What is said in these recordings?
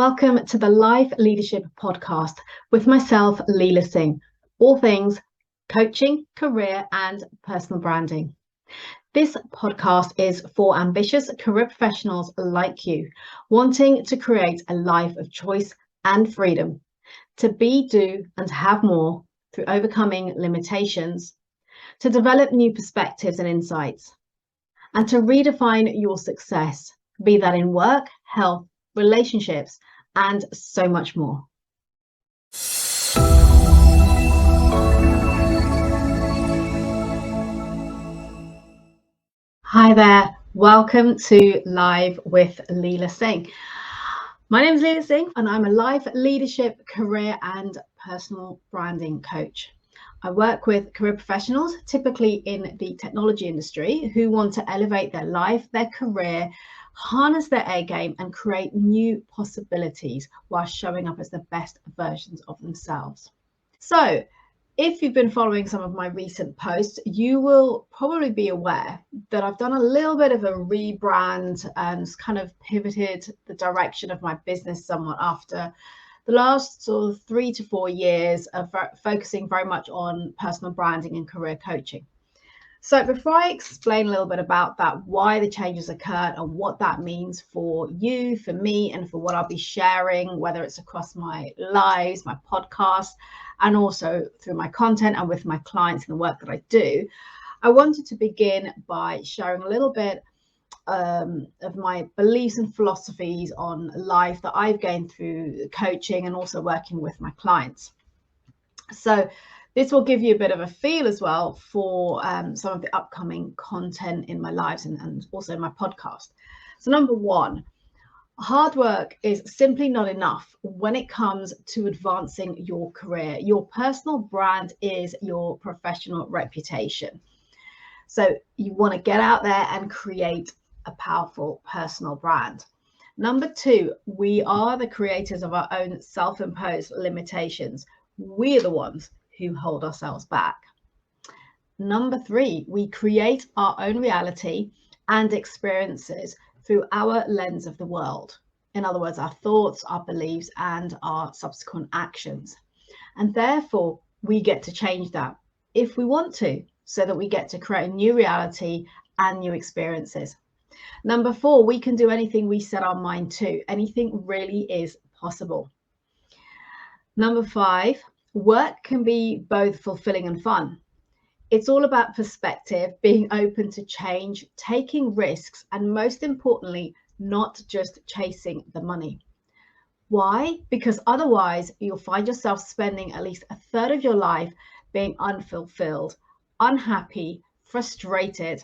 Welcome to the Life Leadership Podcast with myself, Leila Singh, all things coaching, career and personal branding. This podcast is for ambitious career professionals like you, wanting to create a life of choice and freedom, to be, do and have more through overcoming limitations, to develop new perspectives and insights, and to redefine your success, be that in work, health, relationships, and so much more. Hi there, welcome to Live with Leila Singh. My name is Leila Singh and I'm a life leadership, career and personal branding coach. I work with career professionals, typically in the technology industry, who want to elevate their life, their career, harness their A game and create new possibilities while showing up as the best versions of themselves. So if you've been following some of my recent posts, you will probably be aware that I've done a little bit of a rebrand and kind of pivoted the direction of my business somewhat after the last sort of 3 to 4 years of focusing very much on personal branding and career coaching. So before I explain a little bit about that, why the changes occurred and what that means for you, for me, and for what I'll be sharing, whether it's across my lives, my podcast, and also through my content and with my clients and the work that I do, I wanted to begin by sharing a little bit of my beliefs and philosophies on life that I've gained through coaching and also working with my clients. So this will give you a bit of a feel as well for some of the upcoming content in my lives and also my podcast. So number one, hard work is simply not enough when it comes to advancing your career. Your personal brand is your professional reputation. So you want to get out there and create a powerful personal brand. Number two, we are the creators of our own self-imposed limitations. We're the ones who hold ourselves back. Number three, we create our own reality and experiences through our lens of the world. In other words, our thoughts, our beliefs, and our subsequent actions. And therefore, we get to change that if we want to, so that we get to create a new reality and new experiences. Number four, we can do anything we set our mind to. Anything really is possible. Number five, work can be both fulfilling and fun. It's all about perspective, being open to change, taking risks, and most importantly, not just chasing the money. Why? Because otherwise you'll find yourself spending at least a third of your life being unfulfilled, unhappy, frustrated,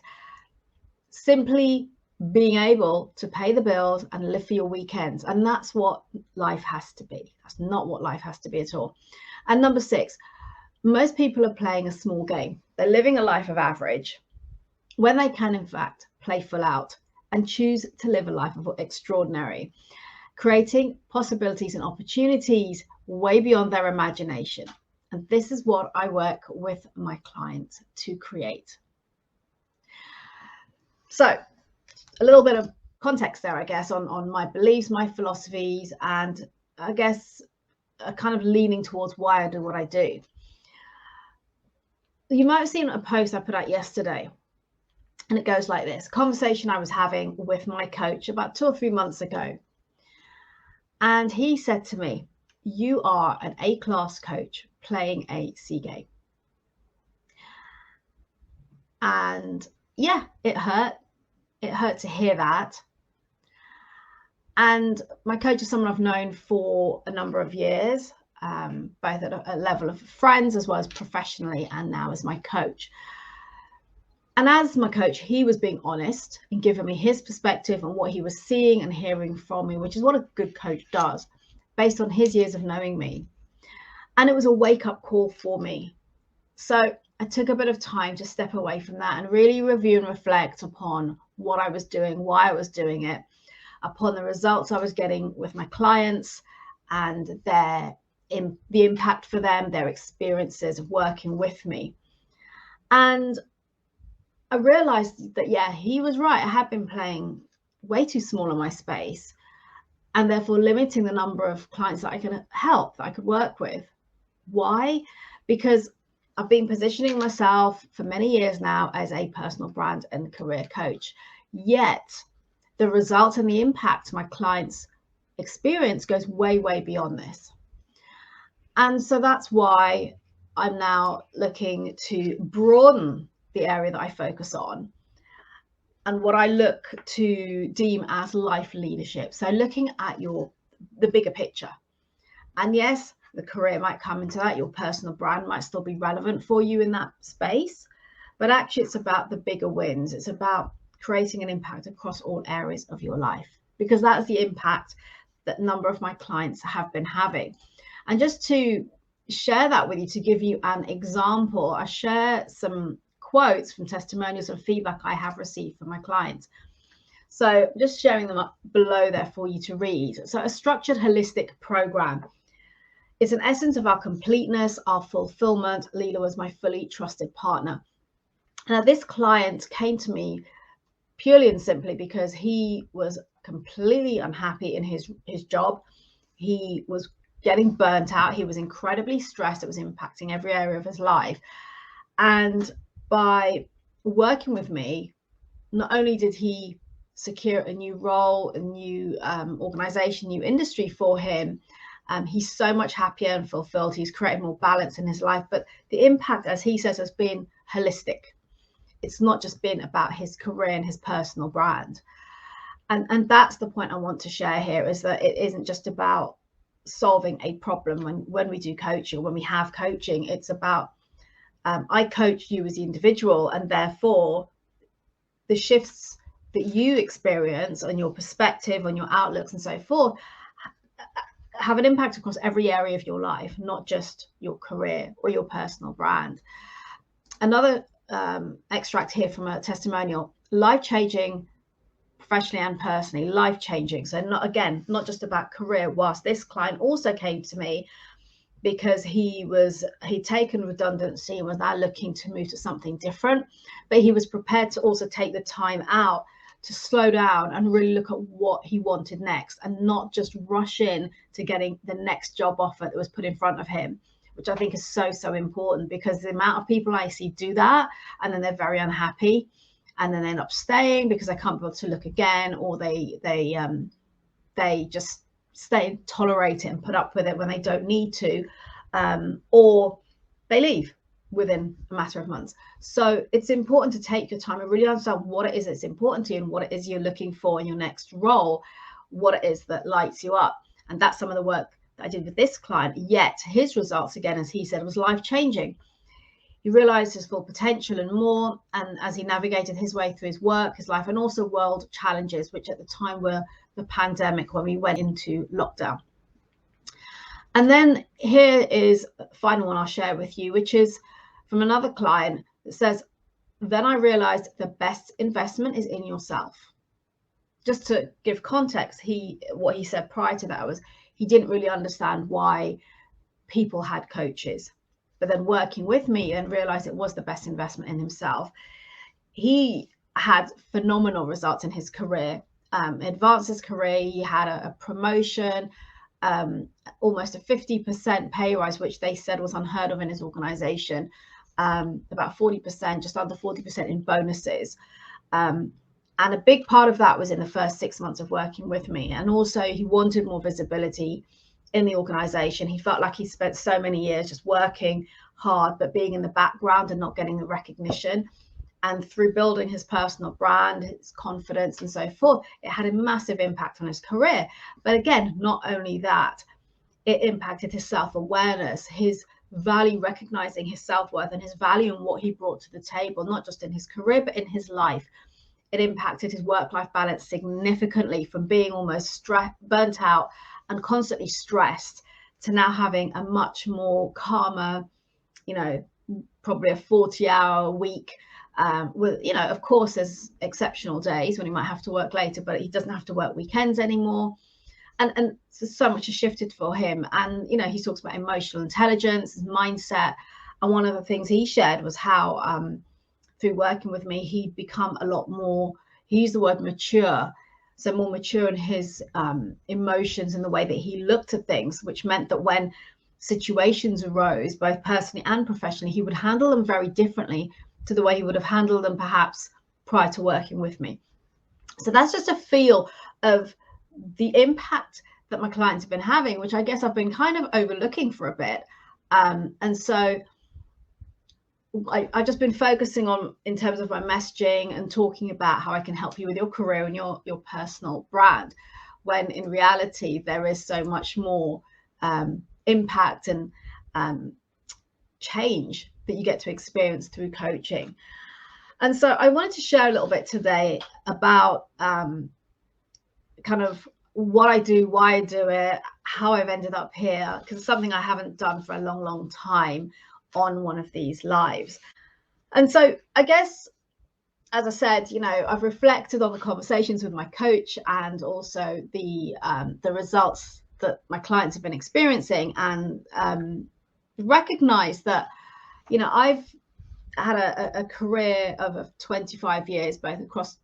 simply being able to pay the bills and live for your weekends. And that's what life has to be. That's not what life has to be at all. And number six, most people are playing a small game. They're living a life of average when they can, in fact, play full out and choose to live a life of extraordinary, creating possibilities and opportunities way beyond their imagination. And this is what I work with my clients to create. So a little bit of context there, I guess, on my beliefs, my philosophies, and I guess a kind of leaning towards why I do what I do. You might have seen a post I put out yesterday, and it goes like this. Conversation I was having with my coach about 2 or 3 months ago. And he said to me, you are an A-class coach playing a C game. And yeah, it hurt. It hurt to hear that. And my coach is someone I've known for a number of years, both at a level of friends as well as professionally, and now as my coach. And as my coach, he was being honest and giving me his perspective on what he was seeing and hearing from me, which is what a good coach does, based on his years of knowing me. And it was a wake-up call for me. So I took a bit of time to step away from that and really review and reflect upon what I was doing, why I was doing it, upon the results I was getting with my clients and the impact for them, their experiences of working with me. And I realized that, yeah, he was right. I had been playing way too small in my space. and therefore limiting the number of clients that I can help, that I could work with. Why? Because I've been positioning myself for many years now as a personal brand and career coach. Yet the results and the impact my clients experience goes way, way beyond this. And so that's why I'm now looking to broaden the area that I focus on and what I look to deem as life leadership. So looking at the bigger picture. And yes, the career might come into that. Your personal brand might still be relevant for you in that space. But actually, it's about the bigger wins. It's about creating an impact across all areas of your life, because that's the impact that a number of my clients have been having. And just to share that with you, to give you an example, I share some quotes from testimonials and feedback I have received from my clients. So just sharing them up below there for you to read. So a structured holistic program. It's an essence of our completeness, our fulfillment. Leila was my fully trusted partner. Now, this client came to me purely and simply because he was completely unhappy in his job. He was getting burnt out. He was incredibly stressed. It was impacting every area of his life. And by working with me, not only did he secure a new role, a new organization, new industry for him, he's so much happier and fulfilled. He's created more balance in his life. But the impact, as he says, has been holistic. It's not just been about his career and his personal brand. And that's the point I want to share here, is that it isn't just about solving a problem when we do coaching, when we have coaching. It's about, I coach you as the individual, and therefore the shifts that you experience on your perspective, on your outlooks and so forth, have an impact across every area of your life, not just your career or your personal brand. Another extract here from a testimonial: life-changing professionally and personally, life-changing. So not just about career, whilst this client also came to me because he'd taken redundancy and was now looking to move to something different, but he was prepared to also take the time out to slow down and really look at what he wanted next, and not just rush in to getting the next job offer that was put in front of him, which I think is so, so important, because the amount of people I see do that and then they're very unhappy and then they end up staying because they can't be able to look again, or they just stay, tolerate it and put up with it when they don't need to, or they leave within a matter of months. So it's important to take your time and really understand what it is that's important to you and what it is you're looking for in your next role, what it is that lights you up. And that's some of the work that I did with this client. Yet his results, again, as he said, was life-changing. He realized his full potential and more, and as he navigated his way through his work, his life, and also world challenges, which at the time were the pandemic, when we went into lockdown. And then here is the final one I'll share with you, which is from another client that says, then I realized the best investment is in yourself. Just to give context, what he said prior to that was he didn't really understand why people had coaches, but then working with me and realized it was the best investment in himself. He had phenomenal results in his career, advanced his career. He had a promotion, almost a 50% pay rise, which they said was unheard of in his organization, about 40%, just under 40% in bonuses. And a big part of that was in the first 6 months of working with me. And also he wanted more visibility in the organization. He felt like he spent so many years just working hard, but being in the background and not getting the recognition. And through building his personal brand, his confidence and so forth, it had a massive impact on his career. But again, not only that, it impacted his self-awareness, his value, recognizing his self-worth and his value and what he brought to the table, not just in his career, but in his life. It impacted his work-life balance significantly, from being almost burnt out and constantly stressed to now having a much more calmer, probably a 40-hour week, with, of course, there's exceptional days when he might have to work later, but he doesn't have to work weekends anymore. And so much has shifted for him. And, he talks about emotional intelligence, his mindset. And one of the things he shared was how through working with me, he'd become a lot more, he used the word mature, so more mature in his emotions and the way that he looked at things, which meant that when situations arose, both personally and professionally, he would handle them very differently to the way he would have handled them perhaps prior to working with me. So that's just a feel of the impact that my clients have been having, which I guess I've been kind of overlooking for a bit. And so I've just been focusing on, in terms of my messaging and talking about how I can help you with your career and your personal brand, when in reality there is so much more impact and change that you get to experience through coaching. And so I wanted to share a little bit today about kind of what I do, why I do it, how I've ended up here, because it's something I haven't done for a long time on one of these lives. And so I guess, as I said, I've reflected on the conversations with my coach and also the results that my clients have been experiencing, and recognized that, I've had a career of 25 years, both across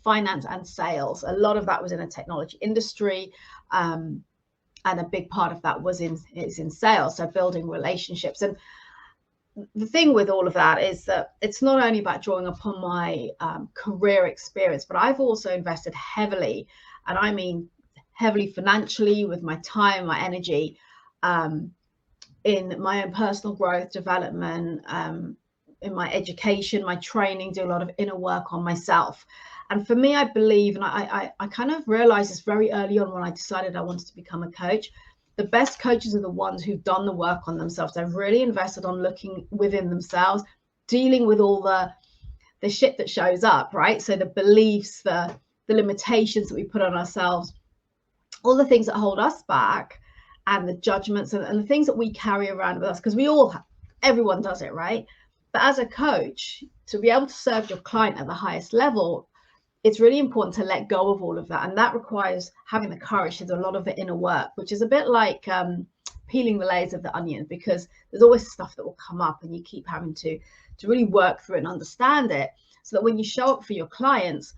finance and sales. A lot of that was in the technology industry, and a big part of that is in sales, so building relationships. And the thing with all of that is that it's not only about drawing upon my career experience, but I've also invested heavily, and I mean heavily financially, with my time, my energy, in my own personal growth, development, in my education, my training, do a lot of inner work on myself. And for me, I believe, and I kind of realized this very early on when I decided I wanted to become a coach, the best coaches are the ones who've done the work on themselves. They've really invested on looking within themselves, dealing with all the shit that shows up, right? So the beliefs, the limitations that we put on ourselves, all the things that hold us back, and the judgments and the things that we carry around with us, because everyone does it, right? But as a coach, to be able to serve your client at the highest level, it's really important to let go of all of that. And that requires having the courage to do a lot of the inner work, which is a bit like peeling the layers of the onion, because there's always stuff that will come up and you keep having to really work through it and understand it, so that when you show up for your clients,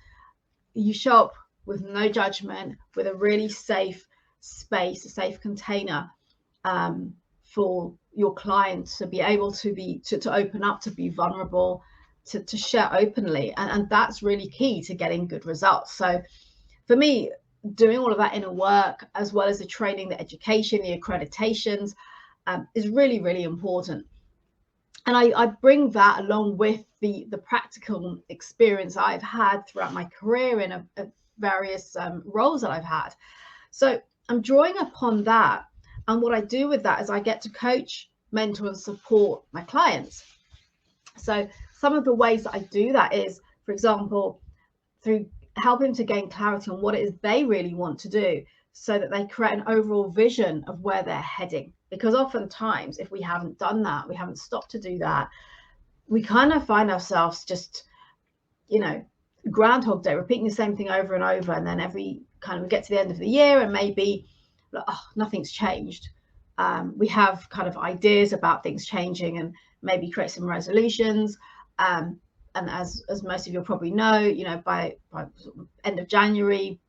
you show up with no judgment, with a really safe space, a safe container for your client to be able to open up, to be vulnerable, to share openly. And that's really key to getting good results. So for me, doing all of that inner work, as well as the training, the education, the accreditations, is really, really important. And I bring that along with the practical experience I've had throughout my career in various roles that I've had. So I'm drawing upon that. And what I do with that is I get to coach, mentor, and support my clients. So some of the ways that I do that is, for example, through helping to gain clarity on what it is they really want to do, so that they create an overall vision of where they're heading. Because oftentimes, if we haven't done that, we haven't stopped to do that, we kind of find ourselves just, Groundhog Day, repeating the same thing over and over. And then we get to the end of the year and maybe nothing's changed. We have kind of ideas about things changing and maybe create some resolutions. And as most of you probably know, by end of January,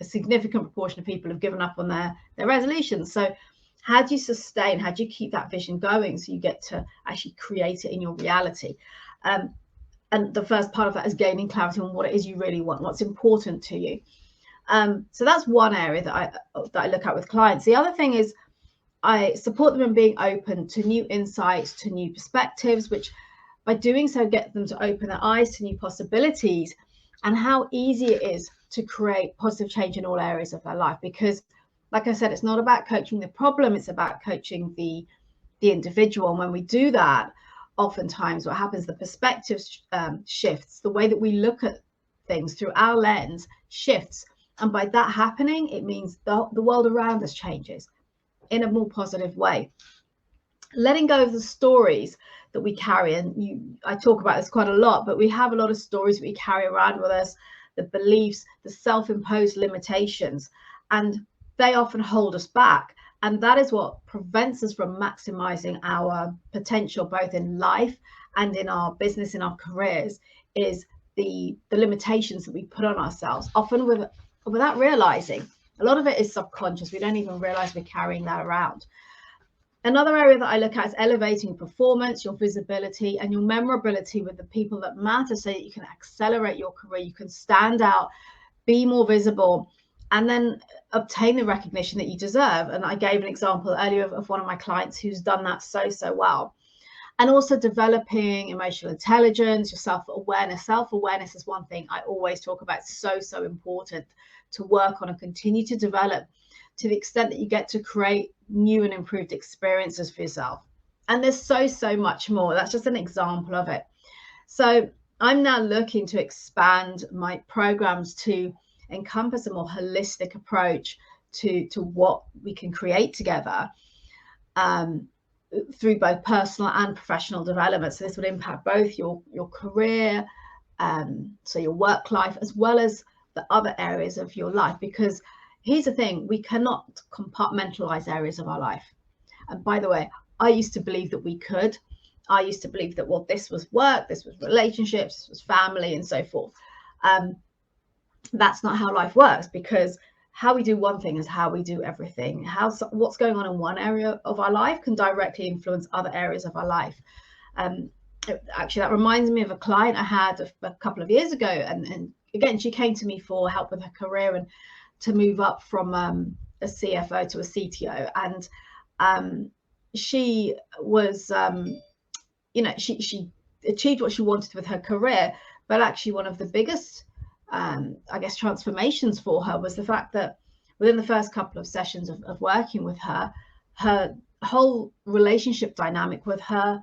a significant proportion of people have given up on their resolutions. So how do you sustain, how do you keep that vision going so you get to actually create it in your reality? And the first part of that is gaining clarity on what it is you really want, what's important to you. So that's one area that I look at with clients. The other thing is I support them in being open to new insights, to new perspectives, which by doing so get them to open their eyes to new possibilities and how easy it is to create positive change in all areas of their life. Because, like I said, it's not about coaching the problem, it's about coaching the individual. And when we do that, oftentimes what happens, the perspective shifts, the way that we look at things through our lens shifts. And by that happening, it means the world around us changes in a more positive way. Letting go of the stories that we carry, and I talk about this quite a lot, but we have a lot of stories that we carry around with us, the beliefs, the self-imposed limitations, and they often hold us back. And that is what prevents us from maximizing our potential, both in life and in our business, in our careers, is the limitations that we put on ourselves, often with without realizing. A lot of it is subconscious. We don't even realize we're carrying that around. Another area that I look at is elevating performance, your visibility, and your memorability with the people that matter, so that you can accelerate your career, you can stand out, be more visible, and then obtain the recognition that you deserve. And I gave an example earlier of one of my clients who's done that so well. And also developing emotional intelligence, your self-awareness. Self-awareness is one thing I always talk about. It's so important to work on and continue to develop, to the extent that you get to create new and improved experiences for yourself. And there's so much more. That's just an example of it. So I'm now looking to expand my programs to encompass a more holistic approach to what we can create together, through both personal and professional development. So this would impact both your career, so your work life, as well as the other areas of your life. Because here's the thing, we cannot compartmentalize areas of our life. And by the way, I used to believe that we could. I used to believe that, well, this was work, this was relationships, this was family, and so forth. That's not how life works, because how we do one thing is how we do everything. What's going on in one area of our life can directly influence other areas of our life. Actually, that reminds me of a client I had a couple of years ago, and again, she came to me for help with her career and to move up from a CFO to a CTO. And she was, she achieved what she wanted with her career, but actually one of the biggest, I guess, transformations for her was the fact that within the first couple of sessions of working with her, her whole relationship dynamic with her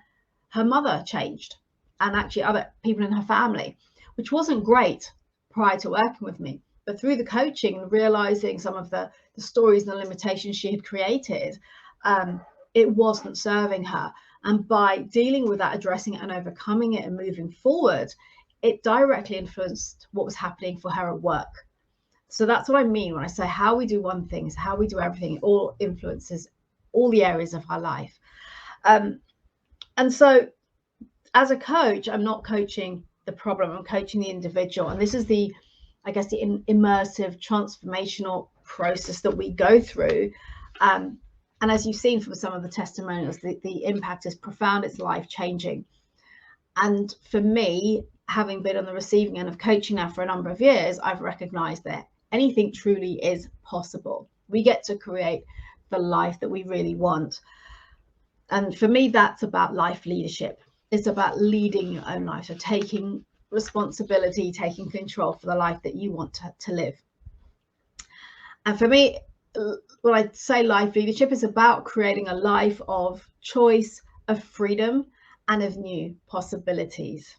mother changed, and actually other people in her family, which wasn't great prior to working with me. But through the coaching and realizing some of the stories and the limitations she had created, it wasn't serving her. And by dealing with that, addressing it and overcoming it and moving forward, it directly influenced what was happening for her at work. So that's what I mean when I say how we do one thing is how we do everything. It all influences all the areas of our life. And so as a coach, I'm not coaching the problem, I'm coaching the individual. And this is the immersive transformational process that we go through. And as you've seen from some of the testimonials, the impact is profound, it's life-changing. And for me, having been on the receiving end of coaching now for a number of years, I've recognized that anything truly is possible. We get to create the life that we really want. And for me, that's about life leadership. It's about leading your own life, so taking responsibility, taking control for the life that you want to live. And for me, when I say life leadership, is about creating a life of choice, of freedom, and of new possibilities.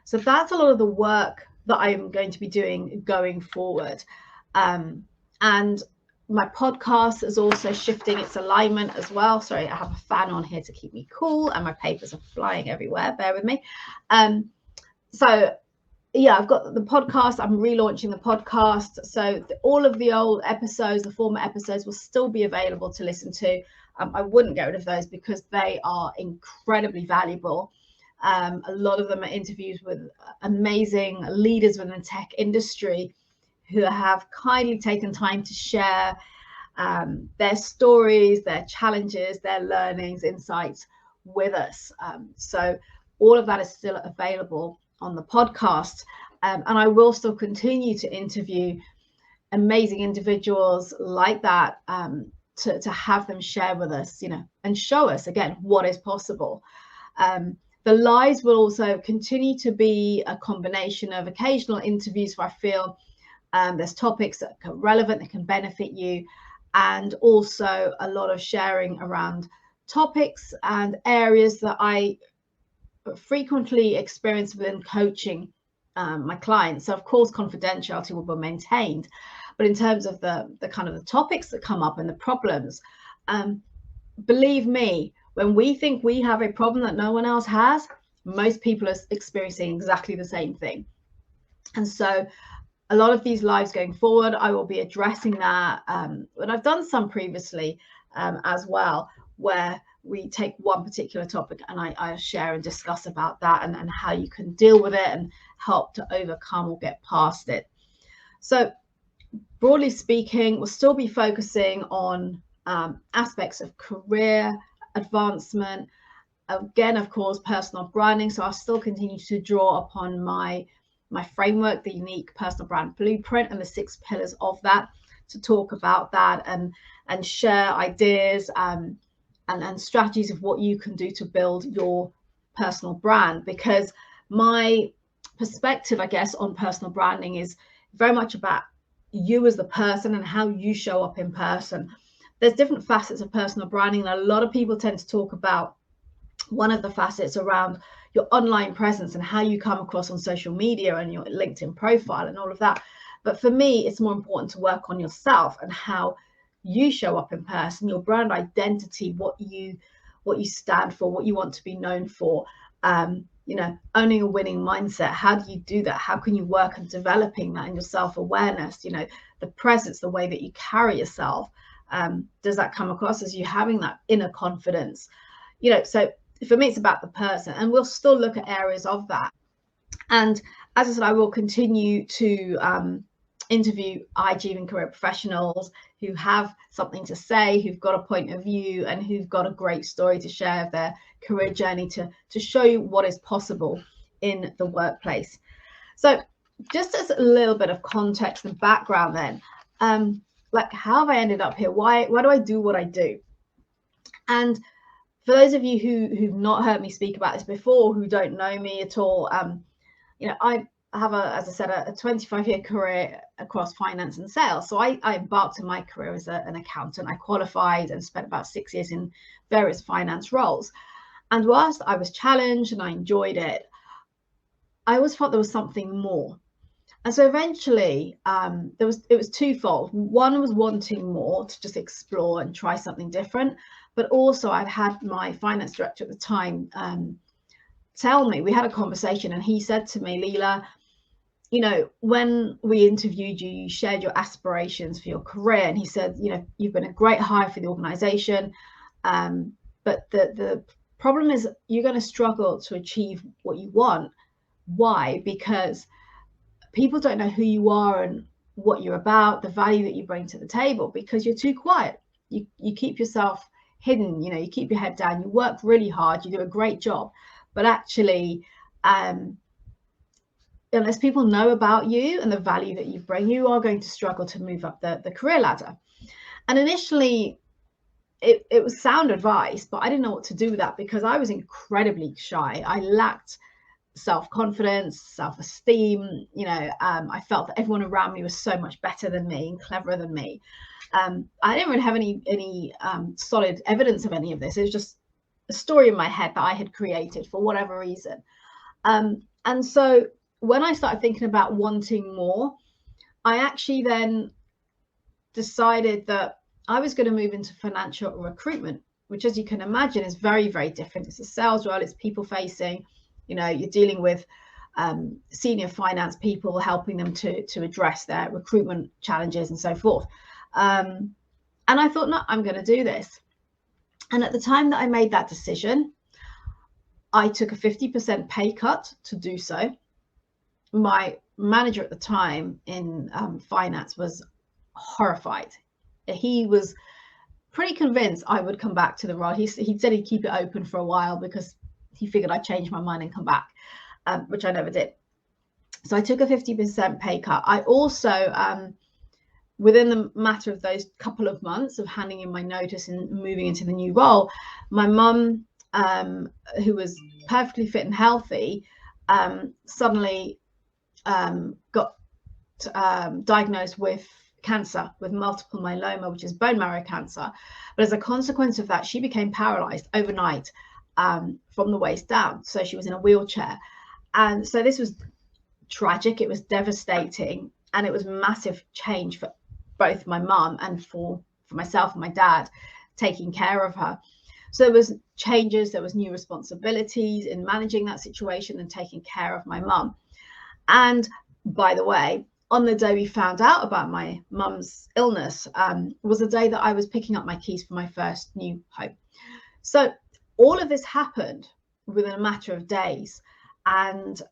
So that's a lot of the work that I'm going to be doing going forward. And my podcast is also shifting its alignment as well. Sorry, I have a fan on here to keep me cool, and my papers are flying everywhere. Bear with me. So yeah, I've got the podcast. I'm relaunching the podcast. So all of the old episodes, the former episodes, will still be available to listen to. I wouldn't get rid of those because they are incredibly valuable. A lot of them are interviews with amazing leaders within the tech industry who have kindly taken time to share their stories, their challenges, their learnings, insights with us. So all of that is still available on the podcast. And I will still continue to interview amazing individuals like that, to have them share with us, and show us again what is possible. The lives will also continue to be a combination of occasional interviews where I feel there's topics that are relevant, that can benefit you, and also a lot of sharing around topics and areas that I frequently experience within coaching my clients. So of course, confidentiality will be maintained, but in terms of the kind of the topics that come up and the problems, believe me, when we think we have a problem that no one else has, most people are experiencing exactly the same thing. And so a lot of these lives going forward, I will be addressing that. But I've done some previously as well, where we take one particular topic and I share and discuss about that and how you can deal with it and help to overcome or get past it. So broadly speaking, we'll still be focusing on aspects of career advancement. Again, of course, personal branding. So I'll still continue to draw upon my framework, the unique personal brand blueprint, and the 6 pillars of that, to talk about that and share ideas and strategies of what you can do to build your personal brand. Because my perspective, I guess, on personal branding is very much about you as the person and how you show up in person. There's different facets of personal branding, and a lot of people tend to talk about one of the facets around your online presence and how you come across on social media and your LinkedIn profile and all of that. But for me, it's more important to work on yourself and how you show up in person, your brand identity, what you stand for, what you want to be known for. You know, owning a winning mindset. How do you do that? How can you work on developing that in your self-awareness? You know, the presence, the way that you carry yourself. Does that come across as you having that inner confidence? You know, so for me, it's about the person, and we'll still look at areas of that. And as I said, I will continue to interview high-achieving career professionals who have something to say, who've got a point of view, and who've got a great story to share of their career journey to show you what is possible in the workplace. So just as a little bit of context and background then, like, how have I ended up here? Why do I do what I do? And for those of you who've not heard me speak about this before, who don't know me at all, you know, I have as I said, a 25-year career across finance and sales. So I embarked on my career as an accountant. I qualified and spent about 6 years in various finance roles. And whilst I was challenged and I enjoyed it, I always thought there was something more. And so eventually it was twofold. One was wanting more, to just explore and try something different. But also I'd had my finance director at the time tell me, we had a conversation, and he said to me, Leila, you know, when we interviewed you, you shared your aspirations for your career. And he said, you know, you've been a great hire for the organization. But the problem is you're going to struggle to achieve what you want. Why? Because people don't know who you are and what you're about, the value that you bring to the table, because you're too quiet. You keep yourself hidden, you know, you keep your head down, you work really hard, you do a great job, but actually, unless people know about you and the value that you bring, you are going to struggle to move up the career ladder. And initially, it was sound advice, but I didn't know what to do with that, because I was incredibly shy. I lacked self-confidence, self-esteem. You know, I felt that everyone around me was so much better than me and cleverer than me. I didn't really have any solid evidence of any of this. It was just a story in my head that I had created for whatever reason. And so when I started thinking about wanting more, I actually then decided that I was going to move into financial recruitment, which, as you can imagine, is very, very different. It's a sales role, it's people facing, you know, you're dealing with senior finance people, helping them to address their recruitment challenges and so forth. And I thought, no, I'm going to do this. And at the time that I made that decision, I took a 50% pay cut to do so. My manager at the time in finance was horrified. He was pretty convinced I would come back to the role. He said he'd keep it open for a while because he figured I'd change my mind and come back, which I never did. So I took a 50% pay cut. I also, within the matter of those couple of months of handing in my notice and moving into the new role, my mum, who was perfectly fit and healthy, suddenly got diagnosed with cancer, with multiple myeloma, which is bone marrow cancer. But as a consequence of that, she became paralyzed overnight from the waist down. So she was in a wheelchair. And so this was tragic. It was devastating. And it was massive change for both my mum and for myself and my dad, taking care of her. So there was changes, there was new responsibilities in managing that situation and taking care of my mum. And by the way, on the day we found out about my mum's illness was the day that I was picking up my keys for my first new home. So all of this happened within a matter of days. And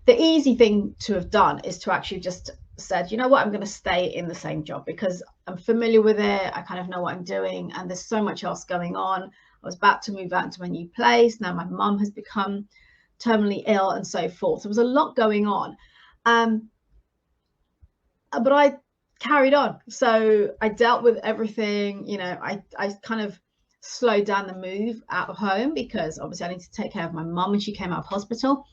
the easy thing to have done is to actually just said, you know what, I'm going to stay in the same job because I'm familiar with it. I kind of know what I'm doing, and there's so much else going on. I was about to move out into my new place. Now my mum has become terminally ill and so forth. There was a lot going on. But I carried on. So I dealt with everything. You know, I kind of slowed down the move out of home because obviously I need to take care of my mum when she came out of hospital.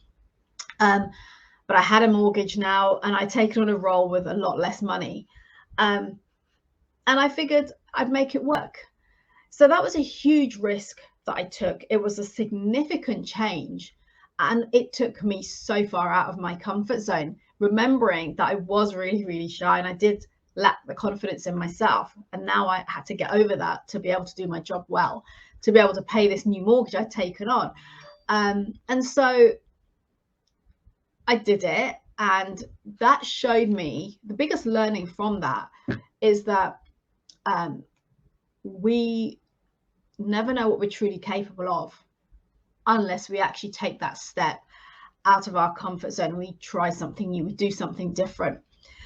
But I had a mortgage now, and I'd taken on a role with a lot less money. And I figured I'd make it work. So that was a huge risk that I took. It was a significant change, and it took me so far out of my comfort zone, remembering that I was really, really shy and I did lack the confidence in myself. And now I had to get over that to be able to do my job well, to be able to pay this new mortgage I'd taken on. And so I did it, and that showed me the biggest learning from that is that we never know what we're truly capable of unless we actually take that step out of our comfort zone. We try something new, we do something different.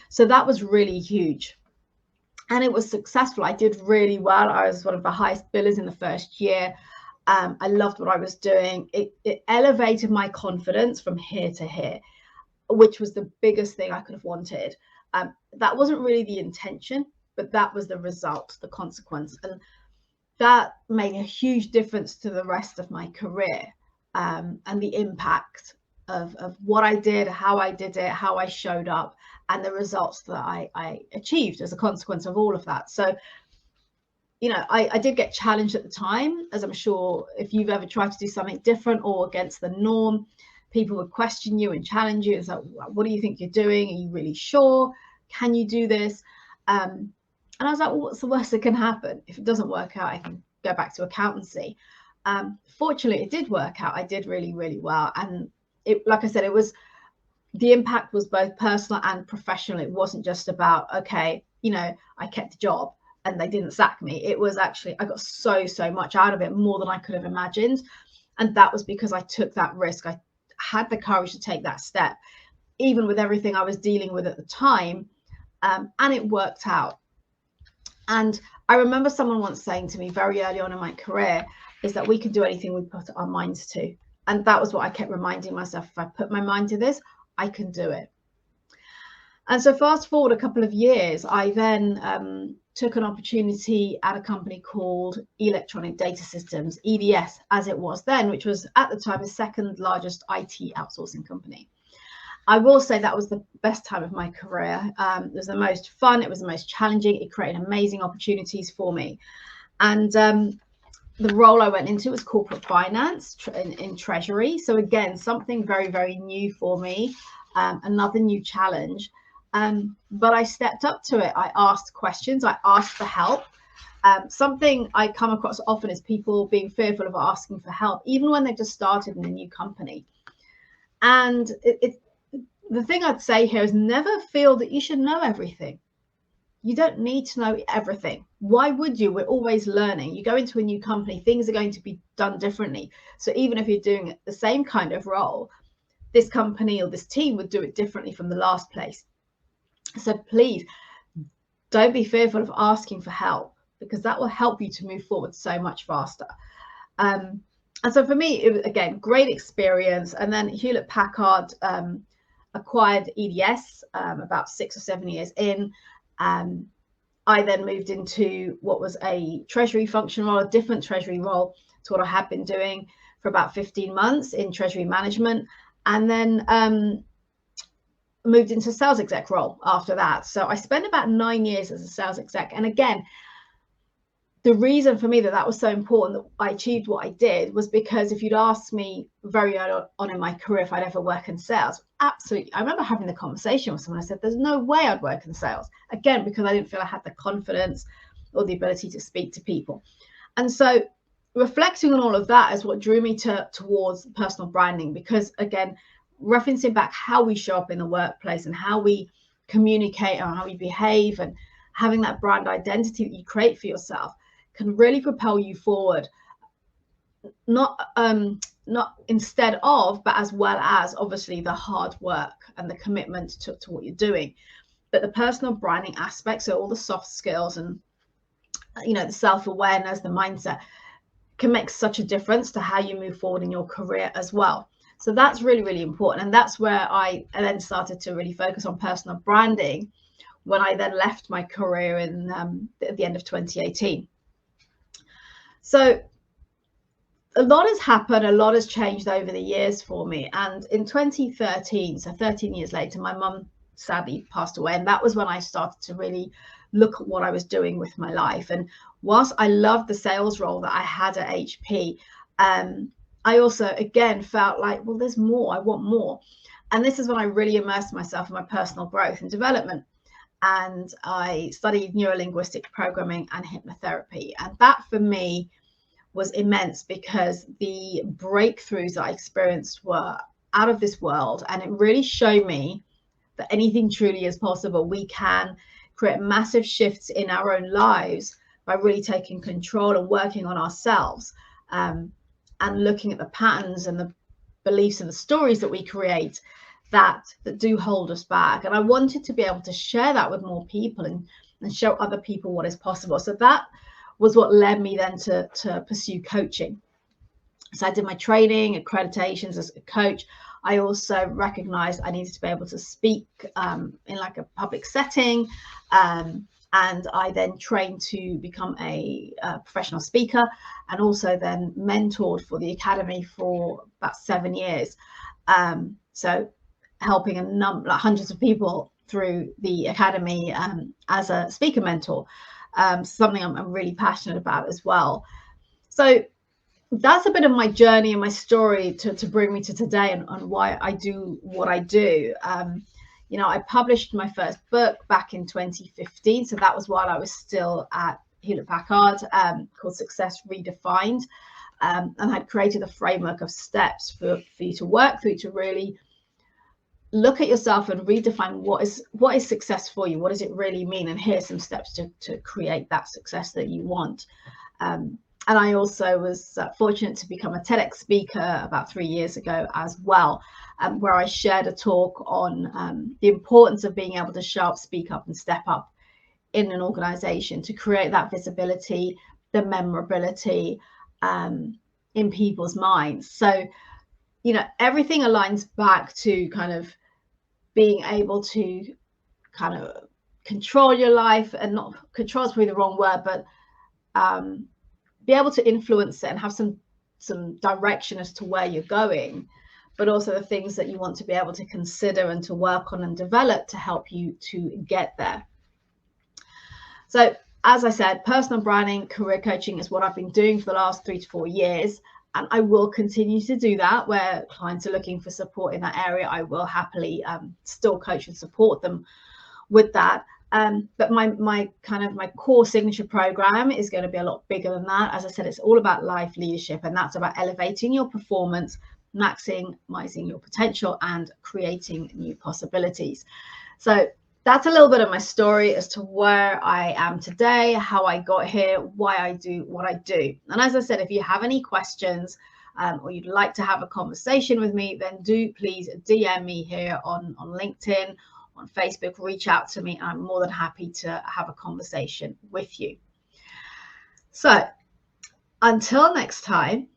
So that was really huge, and it was successful. I did really well. I was one of the highest billers in the first year. I loved what I was doing. It elevated my confidence from here to here, which was the biggest thing I could have wanted. That wasn't really the intention, but that was the result, the consequence. And that made a huge difference to the rest of my career, and the impact of what I did, how I did it, how I showed up, and the results that I achieved as a consequence of all of that. So, you know, I did get challenged at the time, as I'm sure if you've ever tried to do something different or against the norm, people would question you and challenge you. It's like, what do you think you're doing? Are you really sure? Can you do this? And I was like, well, what's the worst that can happen? If it doesn't work out, I can go back to accountancy. Fortunately, it did work out. I did really, really well. And it, like I said, it was, the impact was both personal and professional. It wasn't just about, okay, you know, I kept the job and they didn't sack me. It was actually, I got so much out of it, more than I could have imagined. And that was because I took that risk. I had the courage to take that step, even with everything I was dealing with at the time. And it worked out. And I remember someone once saying to me very early on in my career is that we can do anything we put our minds to. And that was what I kept reminding myself. If I put my mind to this, I can do it. And so fast forward a couple of years, I then took an opportunity at a company called Electronic Data Systems, EDS, as it was then, which was at the time the second largest IT outsourcing company. I will say that was the best time of my career. It was the most fun. It was the most challenging. It created amazing opportunities for me. And the role I went into was corporate finance in treasury. So again, something very, very new for me, another new challenge. But I stepped up to it. I asked questions. I asked for help. Something I come across often is people being fearful of asking for help, even when they've just started in a new company. And the thing I'd say here is never feel that you should know everything. You don't need to know everything. Why would you? We're always learning. You go into a new company, things are going to be done differently. So even if you're doing the same kind of role, this company or this team would do it differently from the last place. So please don't be fearful of asking for help, because that will help you to move forward so much faster. And so for me, it was, again, great experience. And then Hewlett Packard acquired EDS about 6 or 7 years in. I then moved into what was a treasury function role, a different treasury role to what I had been doing for about 15 months in treasury management. And then moved into sales exec role after that. So I spent about 9 years as a sales exec. And again, the reason for me that was so important that I achieved what I did was because if you'd asked me very early on in my career if I'd ever work in sales, absolutely. I remember having the conversation with someone. I said, there's no way I'd work in sales. Again, because I didn't feel I had the confidence or the ability to speak to people. And so reflecting on all of that is what drew me towards personal branding, because again, referencing back how we show up in the workplace and how we communicate and how we behave, and having that brand identity that you create for yourself can really propel you forward. Not not instead of, but as well as obviously the hard work and the commitment to what you're doing. But the personal branding aspect, so all the soft skills and, you know, the self-awareness, the mindset, can make such a difference to how you move forward in your career as well. So that's really, really important. And that's where I then started to really focus on personal branding when I then left my career in at the end of 2018. So a lot has happened, a lot has changed over the years for me. And in 2013, so 13 years later, my mum sadly passed away. And that was when I started to really look at what I was doing with my life. And whilst I loved the sales role that I had at HP, I also, again, felt like, well, there's more, I want more. And this is when I really immersed myself in my personal growth and development. And I studied neurolinguistic programming and hypnotherapy. And that for me was immense, because the breakthroughs that I experienced were out of this world. And it really showed me that anything truly is possible. We can create massive shifts in our own lives by really taking control and working on ourselves, and looking at the patterns and the beliefs and the stories that we create that do hold us back. And I wanted to be able to share that with more people and show other people what is possible. So that was what led me then to pursue coaching. So I did my training, accreditations as a coach. I also recognized I needed to be able to speak in like a public setting. And I then trained to become a professional speaker, and also then mentored for the academy for about 7 years. So helping hundreds of people through the academy as a speaker mentor. Something I'm really passionate about as well. So that's a bit of my journey and my story to bring me to today, and why I do what I do. You know, I published my first book back in 2015. So that was while I was still at Hewlett Packard, called Success Redefined. And I'd created a framework of steps for you to work through to really look at yourself and redefine what is success for you. What does it really mean? And here's some steps to create that success that you want. And I also was fortunate to become a TEDx speaker about 3 years ago as well, where I shared a talk on the importance of being able to show up, speak up, and step up in an organization to create that visibility, the memorability in people's minds. So, you know, everything aligns back to kind of being able to kind of control your life, and not control is probably the wrong word, but be able to influence it and have some direction as to where you're going, but also the things that you want to be able to consider and to work on and develop to help you to get there. So as I said, personal branding, career coaching is what I've been doing for the last 3 to 4 years. And I will continue to do that. Where clients are looking for support in that area, I will happily still coach and support them with that. But my core signature program is going to be a lot bigger than that. As I said, it's all about life leadership, and that's about elevating your performance, maximizing your potential, and creating new possibilities. So that's a little bit of my story as to where I am today, how I got here, why I do what I do. And as I said, if you have any questions or you'd like to have a conversation with me, then do please DM me here on LinkedIn, on Facebook, reach out to me. I'm more than happy to have a conversation with you. So until next time,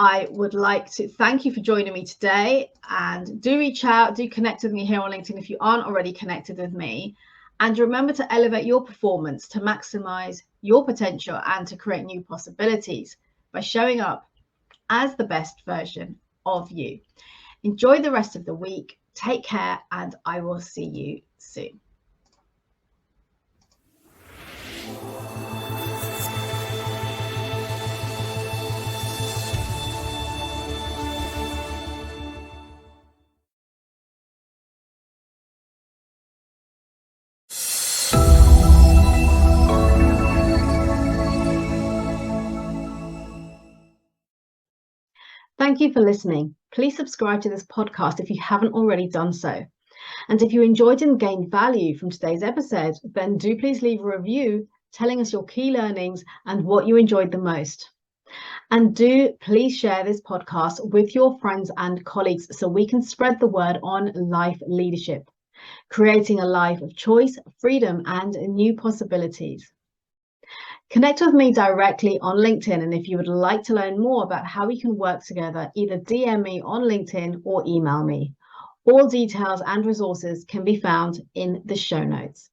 I would like to thank you for joining me today, and do reach out, do connect with me here on LinkedIn if you aren't already connected with me. And remember to elevate your performance, to maximize your potential, and to create new possibilities by showing up as the best version of you. Enjoy the rest of the week. Take care, and I will see you soon. Thank you for listening. Please subscribe to this podcast if you haven't already done so. And if you enjoyed and gained value from today's episode, then do please leave a review telling us your key learnings and what you enjoyed the most. And do please share this podcast with your friends and colleagues so we can spread the word on life leadership, creating a life of choice, freedom, and new possibilities. Connect with me directly on LinkedIn, and if you would like to learn more about how we can work together, either DM me on LinkedIn or email me. All details and resources can be found in the show notes.